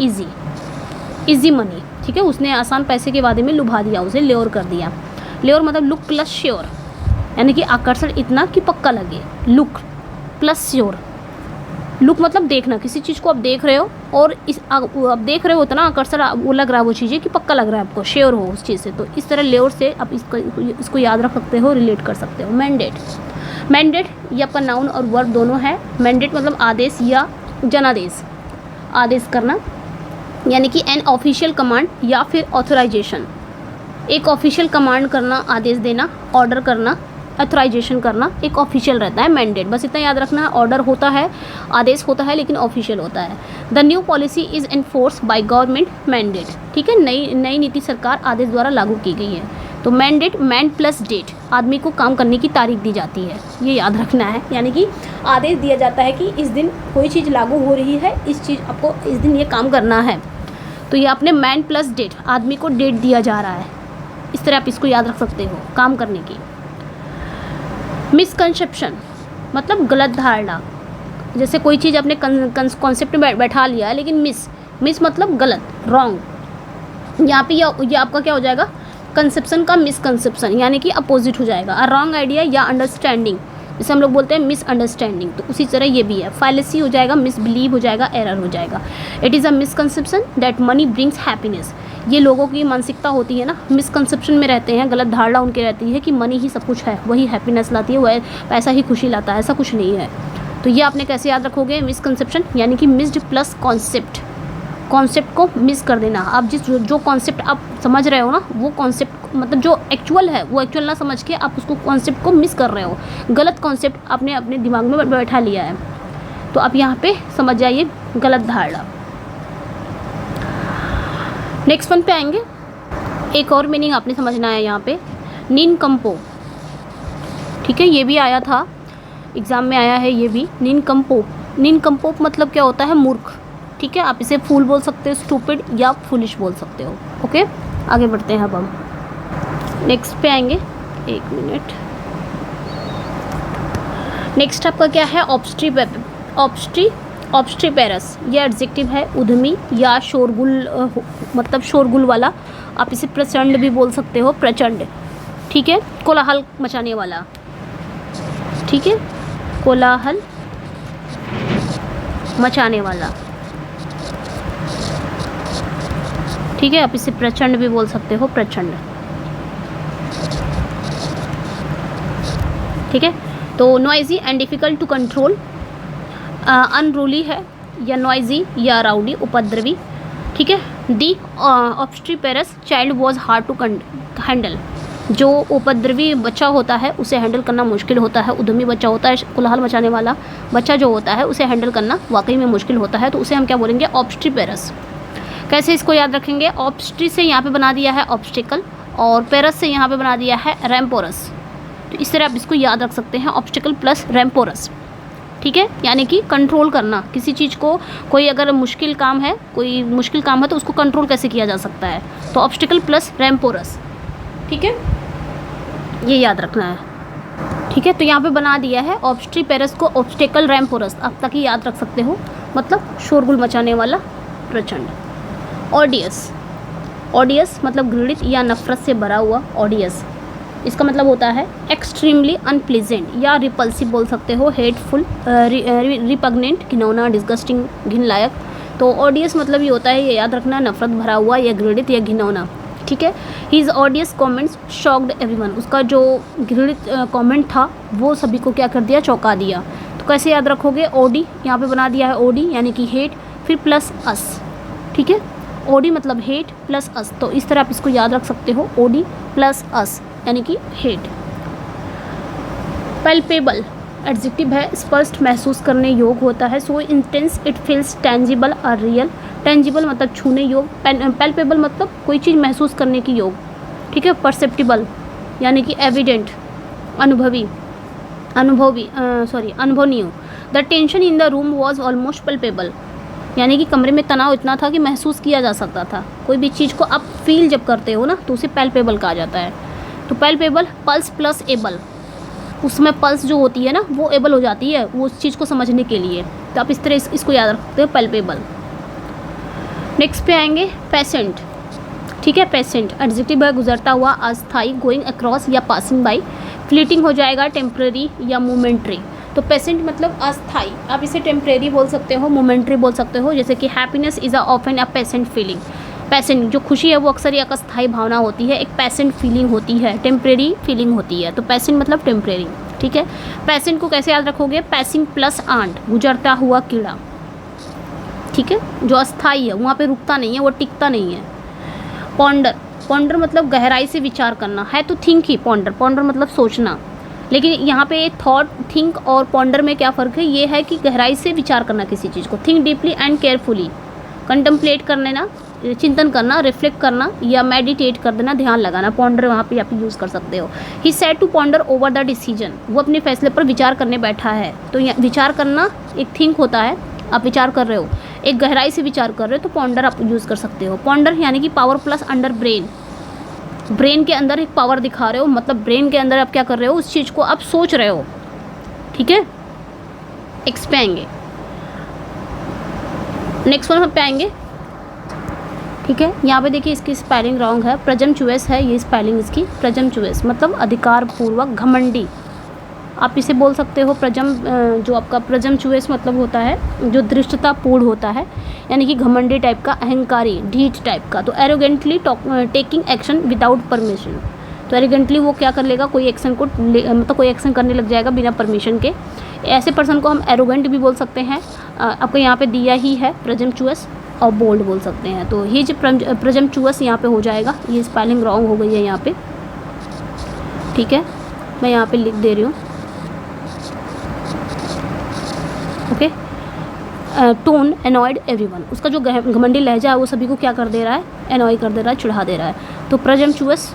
easy money. ठीक है, उसने आसान पैसे के वादे में लुभा दिया, उसे लेओर कर दिया। लेओर मतलब लुक प्लस श्योर, यानी कि आकर्षण इतना कि पक्का लगे, लुक प्लस श्योर। लुक मतलब देखना, किसी चीज़ को आप देख रहे हो और आप देख रहे हो उतना आकर्षण वो लग रहा है, वो चीज़ें कि पक्का लग रहा है आपको, श्योर हो उस चीज़ से, तो इस तरह लेओर से आप इसको याद रख सकते हो, रिलेट कर सकते हो। मैंडेट ये आपका नाउन और वर्ब दोनों है। मैंडेट मतलब आदेश या जनादेश, आदेश करना, यानी कि एन ऑफिशियल कमांड या फिर ऑथराइजेशन, एक ऑफिशियल कमांड करना, आदेश देना, ऑर्डर करना, ऑथराइजेशन करना, एक ऑफिशियल रहता है मैंडेट, बस इतना याद रखना है। ऑर्डर होता है, आदेश होता है, लेकिन ऑफिशियल होता है। The new policy is enforce by government mandate. ठीक है, नई नीति सरकार आदेश द्वारा लागू की गई है। तो मैंडेट, मैन प्लस डेट, आदमी को काम करने की तारीख दी जाती है, ये याद रखना है, यानी कि आदेश दिया जाता है कि इस दिन कोई चीज़ लागू हो रही है, इस चीज़ आपको इस दिन ये काम करना है, तो ये आपने मैन प्लस डेट, आदमी को डेट दिया जा रहा है, इस तरह आप इसको याद रख सकते हो काम करने की। मिसकंसेप्शन मतलब गलत धारणा, जैसे कोई चीज़ अपने कॉन्सेप्ट में बैठा लिया है, लेकिन मिस मतलब गलत, रॉन्ग। यहाँ पे ये आपका क्या हो जाएगा, कंसेप्शन का मिसकंसेप्शन, यानी कि अपोजिट हो जाएगा। अ रॉन्ग आइडिया या अंडरस्टैंडिंग, जैसे हम लोग बोलते हैं मिसअंडरस्टैंडिंग, तो उसी तरह ये भी है। फैलेसी हो जाएगा, मिसबिलीव हो जाएगा, एरर हो जाएगा। It is a misconception that money brings happiness, ये लोगों की मानसिकता होती है ना, मिसकंसेप्शन में रहते हैं, गलत धारणा उनकी रहती है कि मनी ही सब कुछ है, वही हैप्पीनेस लाती है, वह पैसा ही खुशी लाता है, ऐसा कुछ नहीं है। तो ये आपने कैसे याद रखोगे, मिसकंसेप्शन यानी कि मिस्ड प्लस कॉन्सेप्ट, कॉन्सेप्ट को मिस कर देना। आप जो कॉन्सेप्ट आप समझ रहे हो ना, वो कॉन्सेप्ट मतलब जो एक्चुअल है वो एक्चुअल ना समझ के आप उसको कॉन्सेप्ट को मिस कर रहे हो, गलत कॉन्सेप्ट आपने अपने दिमाग में बैठा लिया है, तो आप यहाँ पे समझ जाइए गलत धारणा। नेक्स्ट वन पे आएंगे, एक और मीनिंग आपने समझना है यहाँ पे, निनकम्पो। ठीक है, ये भी आया था एग्ज़ाम में, आया है ये भी, निनकम्पो मतलब क्या होता है, मूर्ख। ठीक है, आप इसे फूल बोल सकते हो, स्टूपिड या फुलिश बोल सकते हो। ओके, आगे बढ़ते हैं अब हम नेक्स्ट पे आएंगे, एक मिनट। नेक्स्ट आपका क्या है, ऑब्स्ट्रीपेरस, ये एडजेक्टिव है, उद्यमी या शोरगुल, मतलब शोरगुल वाला, आप इसे प्रचंड भी बोल सकते हो, प्रचंड। ठीक है, कोलाहल मचाने वाला। ठीक है, कोलाहल मचाने वाला। ठीक है, आप इसे प्रचंड भी बोल सकते हो, प्रचंड। ठीक है, तो noisy and difficult to control, unruly है या नॉइजी या राउडी, उपद्रवी। ठीक है, the obstreperous child was hard to handle, जो उपद्रवी बच्चा होता है उसे हैंडल करना मुश्किल होता है। उद्यमी बच्चा होता है, कोलाहल मचाने वाला बच्चा जो होता है उसे हैंडल करना वाकई में मुश्किल होता है, तो उसे हम क्या बोलेंगे, ऑब्स्ट्रीपेरस। कैसे इसको याद रखेंगे, ऑब्स्ट्री से यहाँ पे बना दिया है ऑब्स्टिकल, और पेरस से यहाँ पे बना दिया है रैम्पोरस, तो इस तरह आप इसको याद रख सकते हैं, ऑब्स्टिकल प्लस रैम्पोरस। ठीक है, यानी कि कंट्रोल करना किसी चीज़ को, कोई अगर मुश्किल काम है तो उसको कंट्रोल कैसे किया जा सकता है, तो ऑब्स्टिकल प्लस रैम्पोरस। ठीक है, ये याद रखना है। ठीक। ठीक है, तो यहाँ पे बना दिया है ऑब्स्ट्रीपेरस को ऑब्स्टेकल रैम्पोरस, अब तक ही याद रख सकते हो, मतलब शोरगुल मचाने वाला, प्रचंड। ऑडियस, ऑडियस मतलब घृणित या नफरत से भरा हुआ। ऑडियस इसका मतलब होता है एक्सट्रीमली अनप्लीजेंट या रिपल्सिव बोल सकते हो, हेटफुल, रिपग्नेंट, घिनौना, डिस्गस्टिंग, घिन लायक। तो ऑडियस मतलब ये होता है, ये याद रखना, नफरत भरा हुआ या घृणित या घिनौना। ठीक है, his odious comments shocked everyone, उसका जो घृणित कॉमेंट था वो सभी को क्या कर दिया, चौंका दिया। तो कैसे याद रखोगे, ओडी यहाँ पे बना दिया है, ओडी यानी कि हेट, फिर प्लस अस। ठीक है, ओडी मतलब हेट प्लस अस, तो इस तरह आप इसको याद रख सकते हो, ओडी प्लस अस यानी कि हेट। पैल्पेबल एडजेक्टिव है, स्पष्ट, महसूस करने योग्य होता है। So intense it feels tangible और रियल, टेंजिबल मतलब छूने योग्य, पैल्पेबल मतलब कोई चीज़ महसूस करने की योग्य। ठीक है, परसेप्टिबल यानी कि एविडेंट, अनुभवनीय। The tension in the room was almost palpable, यानी कि कमरे में तनाव इतना था कि महसूस किया जा सकता था। कोई भी चीज़ को आप फील जब करते हो ना तो उसे पैल्पेबल कहा जाता है। तो पैल्पेबल, पल्स प्लस एबल, उसमें पल्स जो होती है ना वो एबल हो जाती है वो उस चीज़ को समझने के लिए, तो आप इस तरह इसको याद रख सकते हो, पैल्पेबल। नेक्स्ट पे आएंगे पेसेंट। ठीक है, पेसेंट एडजेक्टिव है, गुजरता हुआ, अस्थाई, गोइंग अक्रॉस या पासिंग बाई, फ्लीटिंग हो जाएगा, टेम्पररी या मोमेंट्री। तो पेसेंट मतलब अस्थाई, आप इसे टेम्परेरी बोल सकते हो, मोमेंट्री बोल सकते हो, जैसे कि happiness is often a patient feeling. Patient जो खुशी है वो अक्सर एक अस्थाई भावना होती है, एक पेसेंट फीलिंग होती है, टेम्परेरी फीलिंग होती है। तो पेसेंट मतलब टेम्परेरी। ठीक है, पेसेंट को कैसे याद रखोगे, पैसिंग प्लस आंट, गुजरता हुआ कीड़ा। ठीक है, जो अस्थाई है वहाँ पे रुकता नहीं है, वो टिकता नहीं है। पॉन्डर, पॉन्डर मतलब गहराई से विचार करना है, तो थिंक ही पॉन्डर, पॉन्डर मतलब सोचना, लेकिन यहाँ पे थॉट, थिंक और पॉन्डर में क्या फ़र्क है, ये है कि गहराई से विचार करना किसी चीज़ को, think deeply and carefully, contemplate करने ना, चिंतन करना, रिफ्लेक्ट करना या मेडिटेट कर देना, ध्यान लगाना, पॉन्डर वहाँ पे आप यूज़ कर सकते हो। He said to ponder over the decision, वो अपने फैसले पर विचार करने बैठा है। तो विचार करना एक थिंक होता है, आप विचार कर रहे हो, एक गहराई से विचार कर रहे हो, तो पॉन्डर आप यूज़ कर सकते हो। पॉन्डर यानी कि power plus under brain, brain के अंदर एक पावर दिखा रहे हो, मतलब ब्रेन के अंदर आप क्या कर रहे हो, उस चीज़ को आप सोच रहे हो। ठीक है, नेक्स्ट पे आएंगे, नेक्स्ट वन हम पे आएंगे। ठीक है, यहाँ पे देखिए इसकी स्पेलिंग रॉन्ग है, प्रजम्चुअस है ये स्पेलिंग इसकी, प्रजम्चुअस मतलब अधिकार पूर्वक, घमंडी आप इसे बोल सकते हो। जो आपका प्रजम्चुअस मतलब होता है जो धृष्टतापूर्ण होता है, यानी कि घमंडी टाइप का, अहंकारी, ढीठ टाइप का। तो arrogantly taking action without permission, तो एरोगेंटली वो क्या कर लेगा, कोई एक्शन को मतलब कोई एक्शन करने लग जाएगा बिना परमिशन के। ऐसे पर्सन को हम एरोगेंट भी बोल सकते हैं। आपको यहाँ पे दिया ही है प्रजम्चुअस, और बोल्ड बोल सकते हैं। तो ये जो प्रजम्चुअस यहाँ पे हो जाएगा, ये स्पेलिंग रॉन्ग हो गई है यहाँ पे। ठीक है, मैं यहाँ पे लिख दे रही हूँ। ओके, टोन एनॉयड एवरीवन, उसका जो घमंडी लहजा है वो सभी को क्या कर दे रहा है, एनॉय कर दे रहा है, चिढ़ा दे रहा है। तो प्रजम्चुअस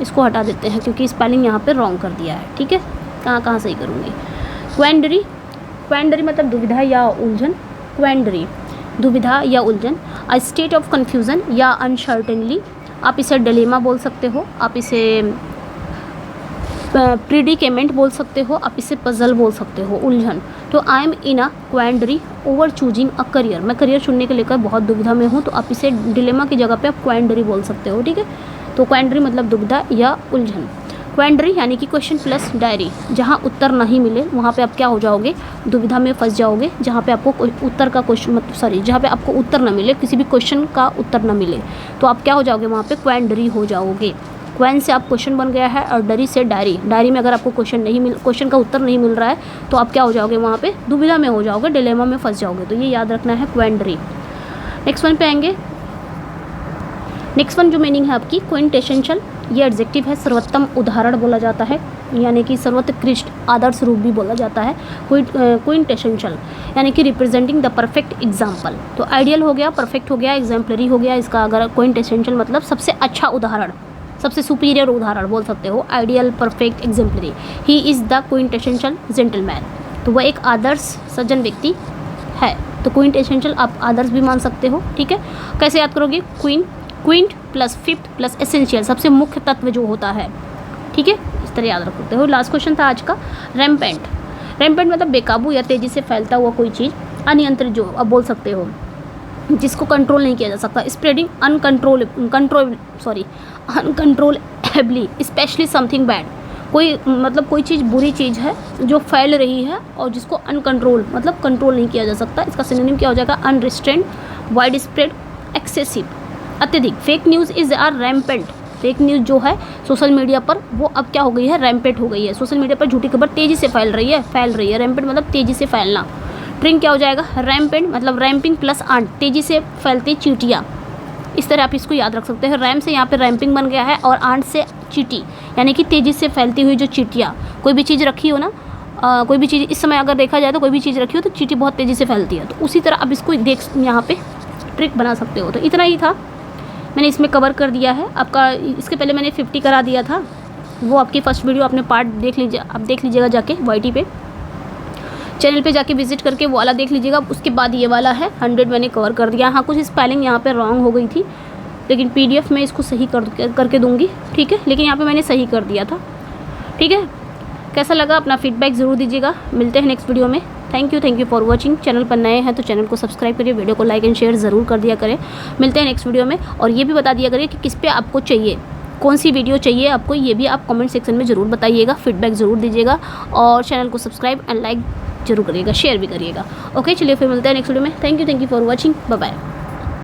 इसको हटा देते हैं क्योंकि स्पेलिंग यहाँ पे रॉन्ग कर दिया है। ठीक है, कहाँ सही करूँगी। क्वेंडरी, क्वेंडरी मतलब दुविधा या उलझन, क्वेंडरी दुविधा या उलझन। अ स्टेट ऑफ कन्फ्यूज़न या अनसर्टेनली, आप इसे डिलेमा बोल सकते हो, आप इसे प्रीडिकेमेंट बोल सकते हो, आप इसे पजल बोल सकते हो, उलझन। तो I am in a quandary over choosing a career, मैं करियर चुनने के लेकर बहुत दुविधा में हूँ, तो आप इसे डिलेमा की जगह पे आप क्वेंडरी बोल सकते हो। ठीक है, तो क्वेंडरी मतलब दुविधा या उलझन। क्वेंडरी यानी कि क्वेश्चन प्लस डायरी, जहाँ उत्तर नहीं मिले वहाँ पे आप क्या हो जाओगे, दुविधा में फंस जाओगे। जहाँ पे आपको उत्तर का क्वेश्चन जहाँ पे आपको उत्तर ना मिले, किसी भी क्वेश्चन का उत्तर ना मिले, तो आप क्या हो जाओगे, वहाँ पे क्वेंडरी हो जाओगे। क्वेन से आप क्वेश्चन बन गया है और डरी से डायरी, डायरी में अगर आपको क्वेश्चन का उत्तर नहीं मिल रहा है तो आप क्या हो जाओगे, वहाँ पे दुविधा में हो जाओगे, डिलेमा में फंस जाओगे। तो ये याद रखना है, क्वेंडरी। नेक्स्ट वन पे आएंगे। नेक्स्ट वन जो मीनिंग है आपकी, क्विंटेसेंशियल, ये एडजेक्टिव है, सर्वोत्तम उदाहरण बोला जाता है, यानी कि सर्वोत्कृष्ट आदर्श रूप भी बोला जाता है। क्विंटेसेंशियल यानी कि रिप्रेजेंटिंग द परफेक्ट एग्जाम्पल। तो आइडियल हो गया, परफेक्ट हो गया, एग्जाम्पलरी हो गया। इसका अगर क्विंटेसेंशियल मतलब सबसे अच्छा उदाहरण, सबसे सुपीरियर उदाहरण बोल सकते हो, ideal, perfect, exemplary. He is the quintessential gentleman, तो वह एक आदर्श सज्जन व्यक्ति है। तो क्विंटेसेंशियल आप आदर्श भी मान सकते हो। ठीक है, कैसे याद करोगे, Quint plus fifth plus essential, सबसे मुख्य तत्व जो होता है। ठीक है, इस तरह याद रख सकते हो। लास्ट क्वेश्चन था आज का रैम्पेंट। रैम्पेंट मतलब बेकाबू या तेज़ी से फैलता हुआ कोई चीज़, अनियंत्रित जो आप बोल सकते हो, जिसको कंट्रोल नहीं किया जा सकता। Spreading uncontrollably specially something bad, कोई मतलब कोई चीज़ बुरी चीज़ है जो फैल रही है और जिसको अनकंट्रोल मतलब कंट्रोल नहीं किया जा सकता। इसका सिनोनिम क्या हो जाएगा? अनरिस्ट्रेंड, वाइड स्प्रेड, एक्सेसिव, अत्यधिक। Fake news is are rampant. Fake news जो है सोशल मीडिया पर वो अब क्या हो गई है? रैम्पेंट हो गई है। सोशल मीडिया पर झूठी खबर तेज़ी से फैल रही है। रैम्पेंट मतलब तेज़ी से फैलना। ट्रिंग क्या हो जाएगा? रैम्पेंट मतलब रैम्पिंग प्लस आंट, तेज़ी से फैलती चींटियाँ। इस तरह आप इसको याद रख सकते हैं। रैम से यहाँ पे रैम्पिंग बन गया है और आंट से चींटी, यानी कि तेज़ी से फैलती हुई जो चींटियाँ। कोई भी चीज़ रखी हो ना, कोई भी चीज़ इस समय अगर देखा जाए तो कोई भी चीज़ रखी हो तो चींटी बहुत तेज़ी से फैलती है। तो उसी तरह आप इसको देख यहाँ पे ट्रिक बना सकते हो। तो इतना ही था, मैंने इसमें कवर कर दिया है आपका। इसके पहले मैंने 50 करा दिया था, वो आपकी फर्स्ट वीडियो आपने पार्ट देख लीजिए, आप देख लीजिएगा जाके YT पे चैनल पे जाके विजिट करके वो वाला देख लीजिएगा। उसके बाद ये वाला है 100 मैंने कवर कर दिया। हाँ, कुछ स्पेलिंग यहाँ पे रॉन्ग हो गई थी, लेकिन PDF में इसको सही करके दूँगी, ठीक है। लेकिन यहाँ पे मैंने सही कर दिया था, ठीक है। कैसा लगा अपना फीडबैक ज़रूर दीजिएगा। मिलते हैं नेक्स्ट वीडियो में। Thank you for watching. Channel पर नए हैं तो चैनल को सब्सक्राइब करिए, वीडियो को लाइक एंड शेयर ज़रूर कर दिया करें। मिलते हैं नेक्स्ट वीडियो में। और ये भी बता दिया करिए कि किस पे आपको चाहिए, कौन सी वीडियो चाहिए आपको, ये भी आप कमेंट सेक्शन में ज़रूर बताइएगा, फीडबैक ज़रूर दीजिएगा। और चैनल को सब्सक्राइब एंड लाइक जरूर करिएगा, शेयर भी करिएगा। ओके, चलिए फिर मिलते हैं नेक्स्ट वीडियो में। Thank you for watching. Bye bye.